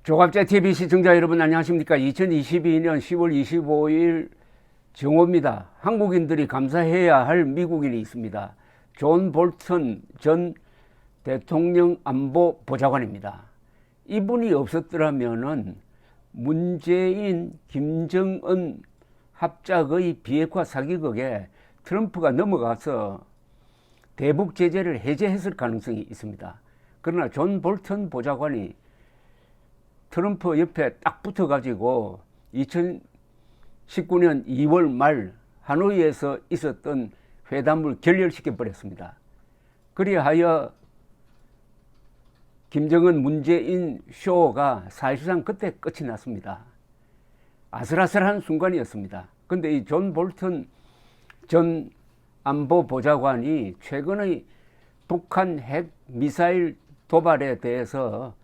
조갑제 TV 시청자 여러분 안녕하십니까? 2022년 10월 25일 정오입니다. 한국인들이 감사해야 할 미국인이 있습니다. 존 볼턴 전 대통령 안보 보좌관입니다. 이분이 없었더라면은 문재인, 김정은 합작의 비핵화 사기극에 트럼프가 넘어가서 대북 제재를 해제했을 가능성이 있습니다. 그러나 존 볼턴 보좌관이 트럼프 옆에 딱 붙어가지고 2019년 2월 말 하노이에서 있었던 회담을 결렬시켜 버렸습니다. 그리하여 김정은 문재인 쇼가 사실상 그때 끝이 났습니다. 아슬아슬한 순간이었습니다. 근데 이 존 볼턴 전 안보 보좌관이 최근의 북한 핵 미사일 도발에 대해서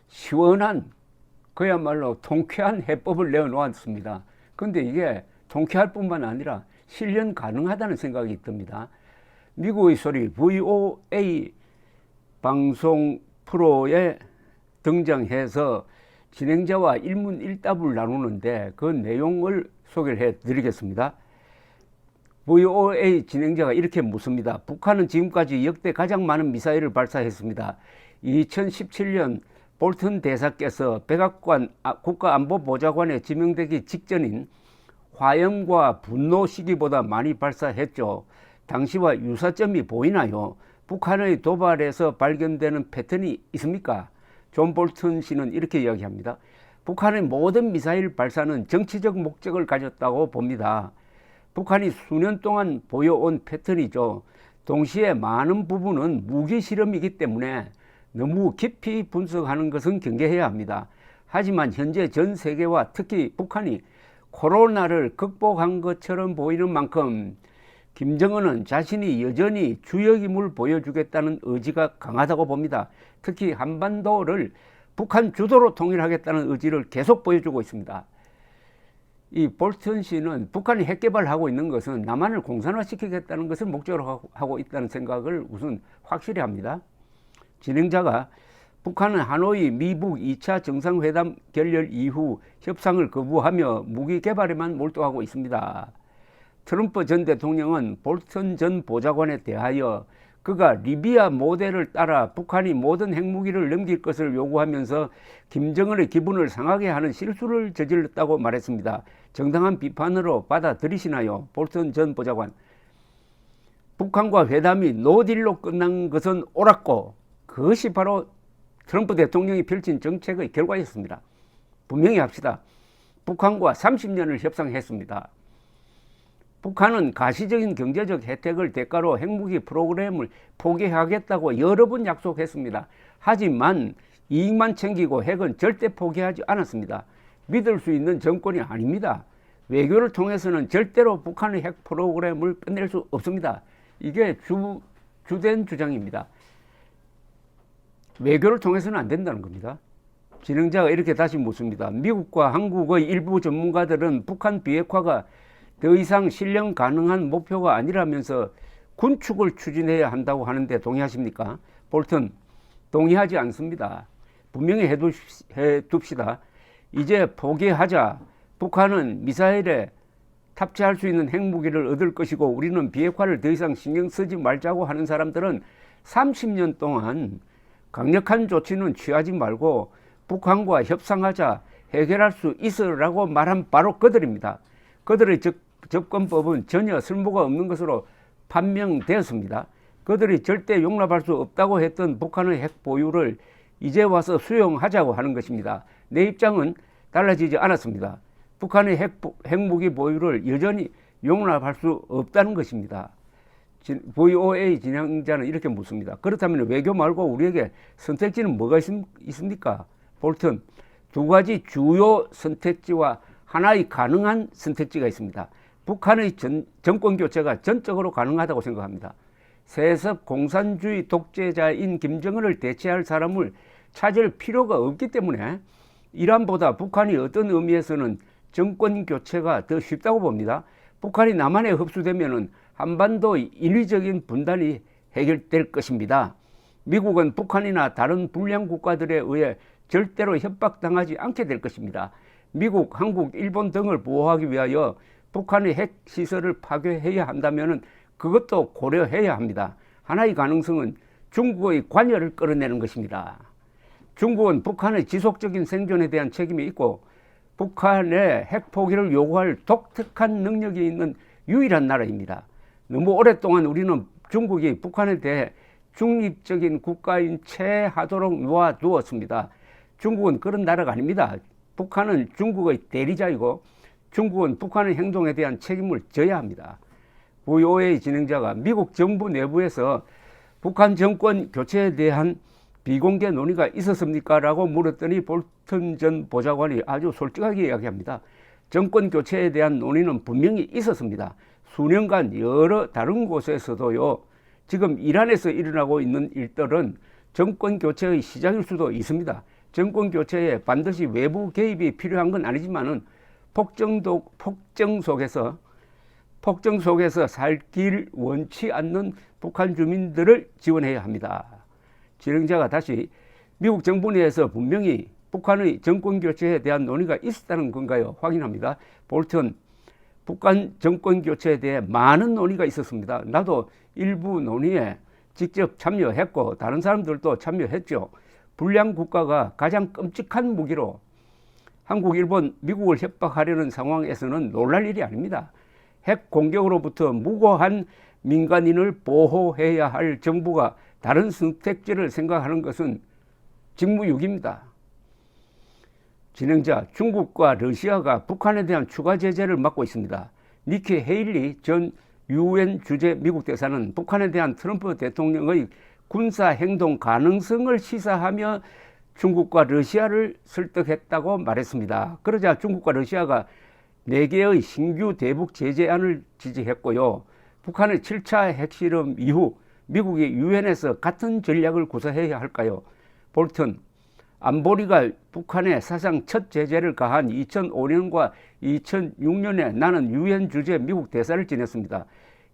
시원한 그야말로 통쾌한 해법을 내어놓았습니다. 근데 이게 통쾌할 뿐만 아니라 실현 가능하다는 생각이 듭니다. 미국의 소리 VOA 방송 프로에 등장해서 진행자와 일문일답을 나누는데 그 내용을 소개를 해드리겠습니다. VOA 진행자가 이렇게 묻습니다. 북한은 지금까지 역대 가장 많은 미사일을 발사했습니다. 2017년 볼턴 대사께서 백악관 국가안보보좌관에 지명되기 직전인 화염과 분노 시기보다 많이 발사했죠. 당시와 유사점이 보이나요? 북한의 도발에서 발견되는 패턴이 있습니까? 존 볼턴 씨는 이렇게 이야기합니다. 북한의 모든 미사일 발사는 정치적 목적을 가졌다고 봅니다. 북한이 수년 동안 보여온 패턴이죠. 동시에 많은 부분은 무기 실험이기 때문에 너무 깊이 분석하는 것은 경계해야 합니다. 하지만 현재 전 세계와 특히 북한이 코로나를 극복한 것처럼 보이는 만큼 김정은은 자신이 여전히 주역임을 보여주겠다는 의지가 강하다고 봅니다. 특히 한반도를 북한 주도로 통일하겠다는 의지를 계속 보여주고 있습니다. 이 볼턴 씨는 북한이 핵 개발하고 있는 것은 남한을 공산화시키겠다는 것을 목적으로 하고 있다는 생각을 우선 확실히 합니다. 진행자가 북한은 하노이 미북 2차 정상회담 결렬 이후 협상을 거부하며 무기 개발에만 몰두하고 있습니다. 트럼프 전 대통령은 볼턴 전 보좌관에 대하여 그가 리비아 모델을 따라 북한이 모든 핵무기를 넘길 것을 요구하면서 김정은의 기분을 상하게 하는 실수를 저질렀다고 말했습니다. 정당한 비판으로 받아들이시나요? 볼턴 전 보좌관. 북한과 회담이 노딜로 끝난 것은 옳았고 그것이 바로 트럼프 대통령이 펼친 정책의 결과였습니다. 분명히 합시다. 북한과 30년을 협상했습니다. 북한은 가시적인 경제적 혜택을 대가로 핵무기 프로그램을 포기하겠다고 여러 번 약속했습니다. 하지만 이익만 챙기고 핵은 절대 포기하지 않았습니다. 믿을 수 있는 정권이 아닙니다. 외교를 통해서는 절대로 북한의 핵 프로그램을 끝낼 수 없습니다. 이게 주된 주장입니다. 외교를 통해서는 안 된다는 겁니다. 진행자가 이렇게 다시 묻습니다. 미국과 한국의 일부 전문가들은 북한 비핵화가 더 이상 실현 가능한 목표가 아니라면서 군축을 추진해야 한다고 하는데 동의하십니까? 볼턴, 동의하지 않습니다. 분명히 해둡시다. 이제 포기하자. 북한은 미사일에 탑재할 수 있는 핵무기를 얻을 것이고 우리는 비핵화를 더 이상 신경 쓰지 말자고 하는 사람들은 30년 동안 강력한 조치는 취하지 말고 북한과 협상하자, 해결할 수 있으라고 말한 바로 그들입니다. 그들의 접근법은 전혀 쓸모가 없는 것으로 판명되었습니다. 그들이 절대 용납할 수 없다고 했던 북한의 핵 보유를 이제 와서 수용하자고 하는 것입니다. 내 입장은 달라지지 않았습니다. 북한의 핵무기 보유를 여전히 용납할 수 없다는 것입니다. VOA 진행자는 이렇게 묻습니다. 그렇다면 외교 말고 우리에게 선택지는 뭐가 있습니까? 볼턴, 두 가지 주요 선택지와 하나의 가능한 선택지가 있습니다. 북한의 정권 교체가 전적으로 가능하다고 생각합니다. 세습 공산주의 독재자인 김정은을 대체할 사람을 찾을 필요가 없기 때문에 이란보다 북한이 어떤 의미에서는 정권 교체가 더 쉽다고 봅니다. 북한이 남한에 흡수되면은 한반도 인위적인 분단이 해결될 것입니다. 미국은 북한이나 다른 불량 국가들에 의해 절대로 협박당하지 않게 될 것입니다. 미국, 한국, 일본 등을 보호하기 위하여 북한의 핵시설을 파괴해야 한다면 그것도 고려해야 합니다. 하나의 가능성은 중국의 관여를 끌어내는 것입니다. 중국은 북한의 지속적인 생존에 대한 책임이 있고 북한의 핵포기를 요구할 독특한 능력이 있는 유일한 나라입니다. 너무 오랫동안 우리는 중국이 북한에 대해 중립적인 국가인 채 하도록 놓아두었습니다. 중국은 그런 나라가 아닙니다. 북한은 중국의 대리자이고 중국은 북한의 행동에 대한 책임을 져야 합니다. VOA 진행자가 미국 정부 내부에서 북한 정권 교체에 대한 비공개 논의가 있었습니까? 라고 물었더니 볼턴 전 보좌관이 아주 솔직하게 이야기합니다. 정권 교체에 대한 논의는 분명히 있었습니다. 수년간 여러 다른 곳에서도요. 지금 이란에서 일어나고 있는 일들은 정권 교체의 시작일 수도 있습니다. 정권 교체에 반드시 외부 개입이 필요한 건 아니지만은 폭정 속에서 살길 원치 않는 북한 주민들을 지원해야 합니다. 진행자가 다시 미국 정부 내에서 분명히 북한의 정권 교체에 대한 논의가 있었다는 건가요? 확인합니다. 볼턴, 북한 정권 교체에 대해 많은 논의가 있었습니다. 나도 일부 논의에 직접 참여했고 다른 사람들도 참여했죠. 불량 국가가 가장 끔찍한 무기로 한국, 일본, 미국을 협박하려는 상황에서는 놀랄 일이 아닙니다. 핵 공격으로부터 무고한 민간인을 보호해야 할 정부가 다른 선택지를 생각하는 것은 직무유기입니다. 진행자, 중국과 러시아가 북한에 대한 추가 제재를 막고 있습니다. 니키 헤일리 전 UN 주재 미국 대사는 북한에 대한 트럼프 대통령의 군사 행동 가능성을 시사하며 중국과 러시아를 설득했다고 말했습니다. 그러자 중국과 러시아가 4개의 신규 대북 제재안을 지지했고요. 북한의 7차 핵실험 이후 미국이 유엔에서 같은 전략을 구사해야 할까요? 볼턴, 안보리가 북한에 사상 첫 제재를 가한 2005년과 2006년에 나는 유엔 주재 미국 대사를 지냈습니다.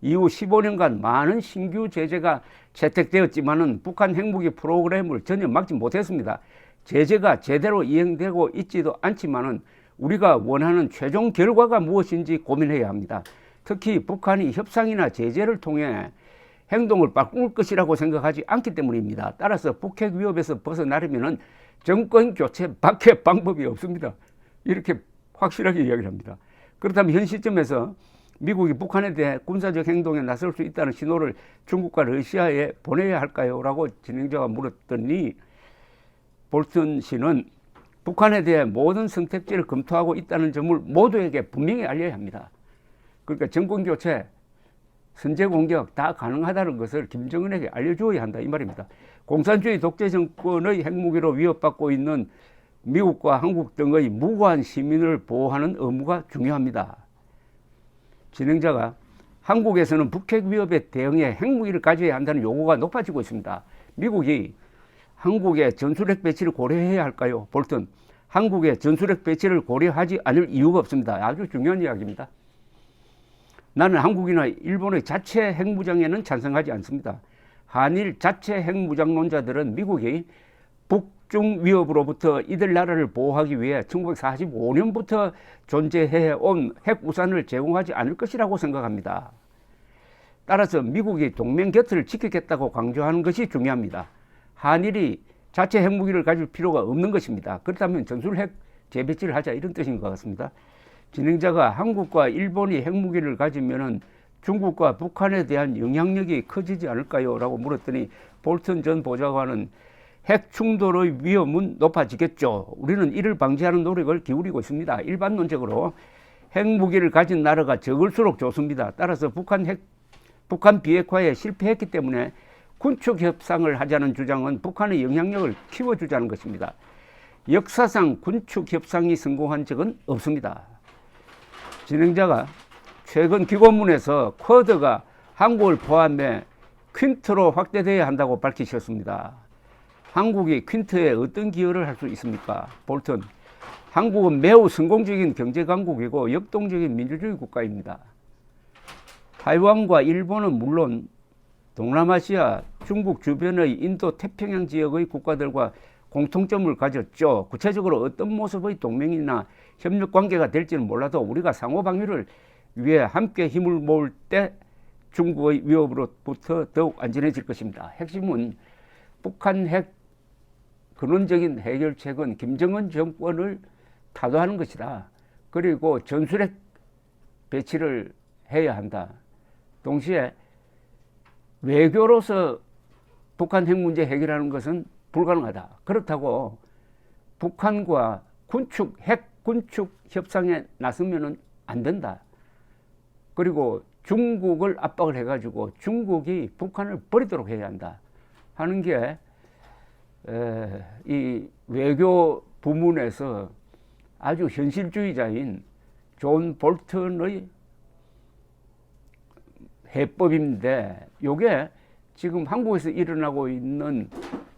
이후 15년간 많은 신규 제재가 채택되었지만은 북한 핵무기 프로그램을 전혀 막지 못했습니다. 제재가 제대로 이행되고 있지도 않지만은 우리가 원하는 최종 결과가 무엇인지 고민해야 합니다. 특히 북한이 협상이나 제재를 통해 행동을 바꿀 것이라고 생각하지 않기 때문입니다. 따라서 북핵 위협에서 벗어나려면 정권 교체밖에 방법이 없습니다. 이렇게 확실하게 이야기를 합니다. 그렇다면 현 시점에서 미국이 북한에 대해 군사적 행동에 나설 수 있다는 신호를 중국과 러시아에 보내야 할까요? 라고 진행자가 물었더니 볼턴 씨는 북한에 대해 모든 선택지를 검토하고 있다는 점을 모두에게 분명히 알려야 합니다. 그러니까 정권교체, 선제공격 다 가능하다는 것을 김정은에게 알려주어야 한다 이 말입니다. 공산주의 독재 정권의 핵무기로 위협받고 있는 미국과 한국 등의 무고한 시민을 보호하는 의무가 중요합니다. 진행자가 한국에서는 북핵 위협에 대응해 핵무기를 가져야 한다는 요구가 높아지고 있습니다. 미국이 한국의 전술핵 배치를 고려해야 할까요? 볼턴, 한국의 전술핵 배치를 고려하지 않을 이유가 없습니다. 아주 중요한 이야기입니다. 나는 한국이나 일본의 자체 핵무장에는 찬성하지 않습니다. 한일 자체 핵무장론자들은 미국이 북중 위협으로부터 이들 나라를 보호하기 위해 1945년부터 존재해온 핵우산을 제공하지 않을 것이라고 생각합니다. 따라서 미국이 동맹 곁을 지키겠다고 강조하는 것이 중요합니다. 한일이 자체 핵무기를 가질 필요가 없는 것입니다. 그렇다면 전술핵 재배치를 하자 이런 뜻인 것 같습니다. 진행자가 한국과 일본이 핵무기를 가지면은 중국과 북한에 대한 영향력이 커지지 않을까요? 라고 물었더니 볼턴 전 보좌관은 핵 충돌의 위험은 높아지겠죠. 우리는 이를 방지하는 노력을 기울이고 있습니다. 일반론적으로 핵무기를 가진 나라가 적을수록 좋습니다. 따라서 북한 비핵화에 실패했기 때문에 군축 협상을 하자는 주장은 북한의 영향력을 키워주자는 것입니다. 역사상 군축 협상이 성공한 적은 없습니다. 진행자가 최근 기고문에서 쿼드가 한국을 포함해 퀸트로 확대되어야 한다고 밝히셨습니다. 한국이 퀸트에 어떤 기여를 할 수 있습니까? 볼턴, 한국은 매우 성공적인 경제강국이고 역동적인 민주주의 국가입니다. 타이완과 일본은 물론 동남아시아, 중국 주변의 인도 태평양 지역의 국가들과 공통점을 가졌죠. 구체적으로 어떤 모습의 동맹이나 협력 관계가 될지는 몰라도 우리가 상호 방위를 위해 함께 힘을 모을 때 중국의 위협으로부터 더욱 안전해질 것입니다. 핵심은 북한 핵 근원적인 해결책은 김정은 정권을 타도하는 것이다. 그리고 전술핵 배치를 해야 한다. 동시에 외교로서 북한 핵 문제 해결하는 것은 불가능하다. 그렇다고 북한과 핵 군축 협상에 나서면은 안 된다. 그리고 중국을 압박을 해가지고 중국이 북한을 버리도록 해야 한다 하는 게 이 외교 부문에서 아주 현실주의자인 존 볼턴의 해법인데, 요게 지금 한국에서 일어나고 있는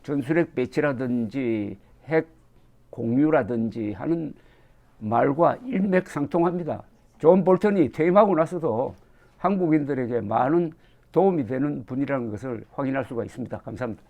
전술핵 배치라든지 핵 공유라든지 하는 말과 일맥상통합니다. 존 볼턴이 퇴임하고 나서도 한국인들에게 많은 도움이 되는 분이라는 것을 확인할 수가 있습니다. 감사합니다.